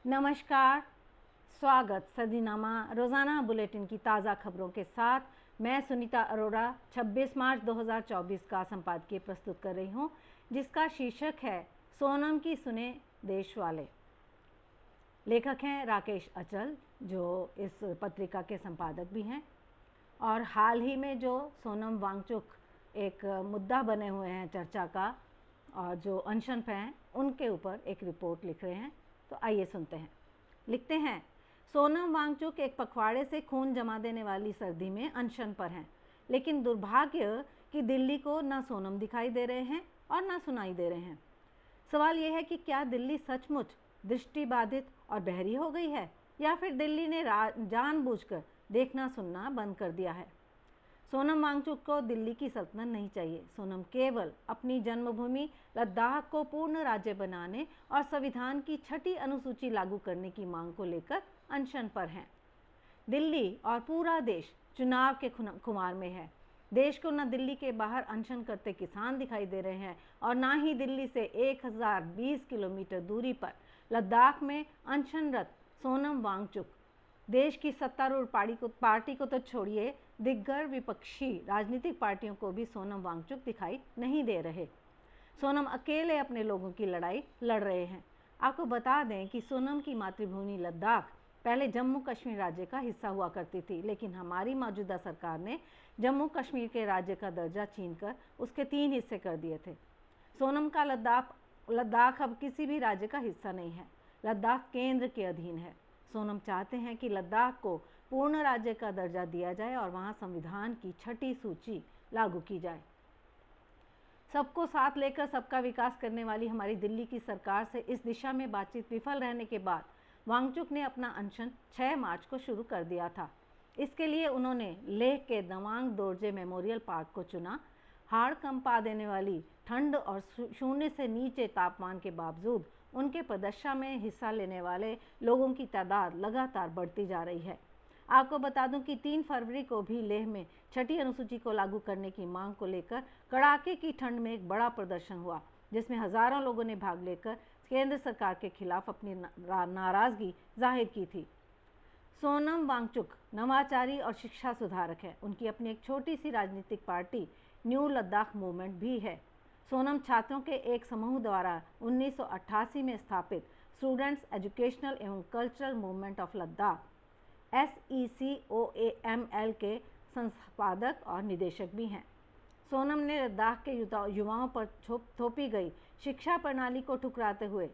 नमस्कार, स्वागत सदीनामा रोज़ाना बुलेटिन की ताज़ा खबरों के साथ मैं सुनीता अरोड़ा 26 मार्च 2024 का संपादकीय प्रस्तुत कर रही हूँ, जिसका शीर्षक है सोनम की सुने देश वाले। लेखक हैं राकेश अचल, जो इस पत्रिका के संपादक भी हैं, और हाल ही में जो सोनम वांगचुक एक मुद्दा बने हुए हैं चर्चा का, और जो अनशन पे हैं उनके ऊपर एक रिपोर्ट लिख रहे हैं। तो आइए सुनते हैं। लिखते हैं, सोनम वांगचुक एक पखवाड़े से खून जमा देने वाली सर्दी में अनशन पर हैं, लेकिन दुर्भाग्य कि दिल्ली को ना सोनम दिखाई दे रहे हैं और ना सुनाई दे रहे हैं। सवाल यह है कि क्या दिल्ली सचमुच दृष्टिबाधित और बहरी हो गई है, या फिर दिल्ली ने जानबूझकर देखना सुनना बंद कर दिया है। सोनम वांगचुक को दिल्ली की सल्तनत नहीं चाहिए। सोनम केवल अपनी जन्मभूमि लद्दाख को पूर्ण राज्य बनाने और संविधान की 6ठी अनुसूची लागू करने की मांग को लेकर अनशन पर हैं। दिल्ली और पूरा देश चुनाव के खुमार में है। देश को न दिल्ली के बाहर अनशन करते किसान दिखाई दे रहे हैं और ना ही दिल्ली से 1020 किलोमीटर दूरी पर लद्दाख में अनशनरत सोनम वांगचुक। देश की सत्तारूढ़ पार्टी को तो छोड़िए, दिग्गज विपक्षी राजनीतिक पार्टियों को भी सोनम वांगचुक दिखाई नहीं दे रहे। सोनम अकेले अपने लोगों की लड़ाई लड़ रहे हैं। आपको बता दें कि सोनम की मातृभूमि लद्दाख पहले जम्मू कश्मीर राज्य का हिस्सा हुआ करती थी, लेकिन हमारी मौजूदा सरकार ने जम्मू कश्मीर के राज्य का दर्जा छीनकर उसके 3 हिस्से कर दिए थे। सोनम का लद्दाख अब किसी भी राज्य का हिस्सा नहीं है। लद्दाख केंद्र के अधीन है। सोनम चाहते हैं कि लद्दाख को पूर्ण राज्य का दर्जा दिया जाए और वहां संविधान की 6ठी सूची लागू की जाए। सबको साथ लेकर सबका विकास करने वाली हमारी दिल्ली की सरकार से इस दिशा में बातचीत विफल रहने के बाद वांगचुक ने अपना अनशन 6 मार्च को शुरू कर दिया था। इसके लिए उन्होंने लेह के दवांग दोरजे मेमोरियल पार्क को चुना। हाड़ कंपा देने वाली ठंड और 0 से नीचे तापमान के बावजूद उनके प्रदर्शन में हिस्सा लेने वाले लोगों की तादाद लगातार बढ़ती जा रही है। आपको बता दूं कि 3 फरवरी को भी लेह में 6ठी अनुसूची को लागू करने की मांग को लेकर कड़ाके की ठंड में एक बड़ा प्रदर्शन हुआ, जिसमें हजारों लोगों ने भाग लेकर केंद्र सरकार के खिलाफ अपनी नाराजगी जाहिर की थी। सोनम वांगचुक नवाचारी और शिक्षा सुधारक है। उनकी अपनी एक छोटी सी राजनीतिक पार्टी न्यू लद्दाख मूवमेंट भी है। सोनम छात्रों के एक समूह द्वारा 1988 में स्थापित स्टूडेंट्स एजुकेशनल एवं cultural movement of Ladakh SECOAML के संस्थापक और निदेशक भी हैं। सोनम ने लद्दाख के युवाओं पर थोपी गई शिक्षा प्रणाली को ठुकराते हुए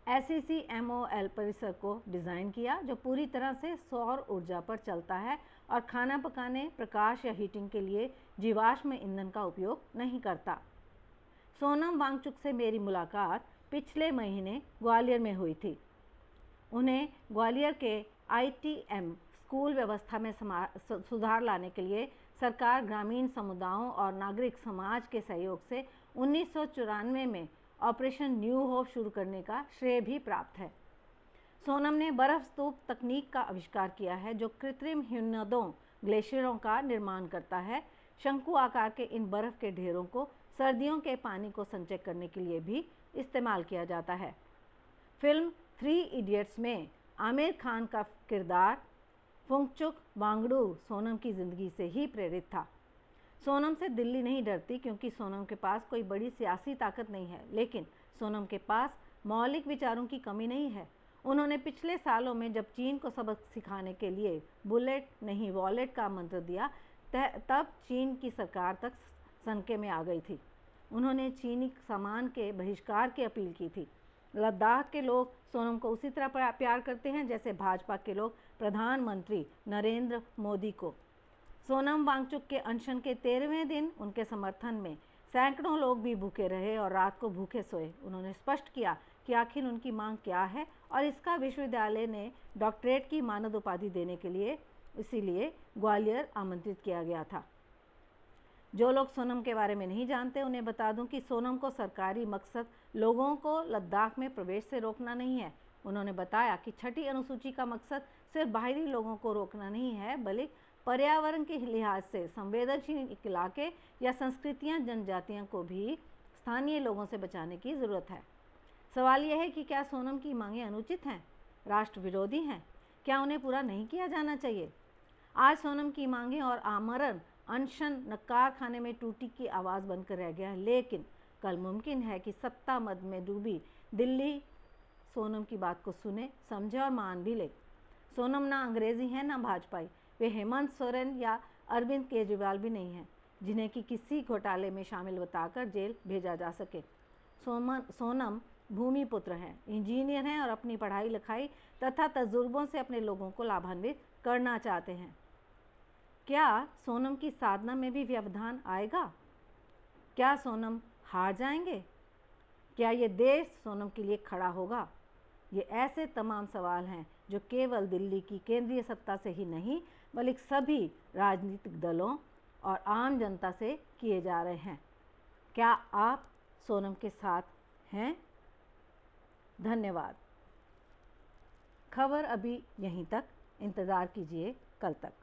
SECMOL परिसर को डिज़ाइन किया, जो पूरी तरह से सौर ऊर्जा पर चलता है और खाना पकाने, प्रकाश या हीटिंग के लिए जीवाश्म ईंधन का उपयोग नहीं करता। सोनम वांगचुक से मेरी मुलाकात पिछले महीने ग्वालियर में हुई थी। उन्हें ग्वालियर के ITM स्कूल व्यवस्था में सुधार लाने के लिए सरकार, ग्रामीण समुदायों और नागरिक समाज के सहयोग से 1994 में ऑपरेशन न्यू होप शुरू करने का श्रेय भी प्राप्त है। सोनम ने बर्फ स्तूप तकनीक का आविष्कार किया है, जो कृत्रिम हिमनदों ग्लेशियरों का निर्माण करता है। शंकु आकार के इन बर्फ के ढेरों को सर्दियों के पानी को संचय करने के लिए भी इस्तेमाल किया जाता है। फिल्म 3 इडियट्स में आमिर खान का किरदार फुंगचुक वांगडू सोनम की जिंदगी से ही प्रेरित था। सोनम से दिल्ली नहीं डरती, क्योंकि सोनम के पास कोई बड़ी सियासी ताकत नहीं है, लेकिन सोनम के पास मौलिक विचारों की कमी नहीं है। उन्होंने पिछले सालों में जब चीन को सबक सिखाने के लिए बुलेट नहीं वॉलेट का मंत्र दिया, तब चीन की सरकार तक सनके में आ गई थी। उन्होंने चीनी सामान के बहिष्कार की अपील की थी। लद्दाख के लोग सोनम को उसी तरह प्यार करते हैं जैसे भाजपा के लोग प्रधानमंत्री नरेंद्र मोदी को। सोनम वांगचुक के अनशन के 13वें दिन उनके समर्थन में सैकड़ों लोग भी भूखे रहे और रात को भूखे सोए। उन्होंने स्पष्ट किया कि आखिर उनकी मांग क्या है, और इसका विश्वविद्यालय ने डॉक्टरेट की मानद उपाधि देने के लिए इसीलिए ग्वालियर आमंत्रित किया गया था। जो लोग सोनम के बारे में नहीं जानते, उन्हें बता दूं कि सोनम को सरकारी मकसद लोगों को लद्दाख में प्रवेश से रोकना नहीं है। उन्होंने बताया कि 6ठी अनुसूची का मकसद सिर्फ बाहरी लोगों को रोकना नहीं है, बल्कि पर्यावरण के लिहाज से संवेदनशील इलाके या संस्कृतियां, जनजातियों को भी स्थानीय लोगों से बचाने की ज़रूरत है। सवाल यह है कि क्या सोनम की मांगें अनुचित हैं, राष्ट्र विरोधी हैं? क्या उन्हें पूरा नहीं किया जाना चाहिए? आज सोनम की मांगें और आमरण अनशन नक्कार खाने में टूटी की आवाज़ बनकर रह गया है, लेकिन कल मुमकिन है कि सत्ता मद में डूबी दिल्ली सोनम की बात को सुने, समझे और मान भी ले। सोनम ना अंग्रेजी है ना भाजपाई, वे हेमंत सोरेन या अरविंद केजरीवाल भी नहीं हैं जिन्हें कि किसी घोटाले में शामिल बताकर जेल भेजा जा सके। सोनम भूमिपुत्र हैं, इंजीनियर हैं और अपनी पढ़ाई लिखाई तथा तजुर्बों से अपने लोगों को लाभान्वित करना चाहते हैं। क्या सोनम की साधना में भी व्यवधान आएगा? क्या सोनम हार जाएंगे? क्या ये देश सोनम के लिए खड़ा होगा? ये ऐसे तमाम सवाल हैं जो केवल दिल्ली की केंद्रीय सत्ता से ही नहीं बल्कि सभी राजनीतिक दलों और आम जनता से किए जा रहे हैं। क्या आप सोनम के साथ हैं? धन्यवाद। खबर अभी यहीं तक, इंतज़ार कीजिए कल तक।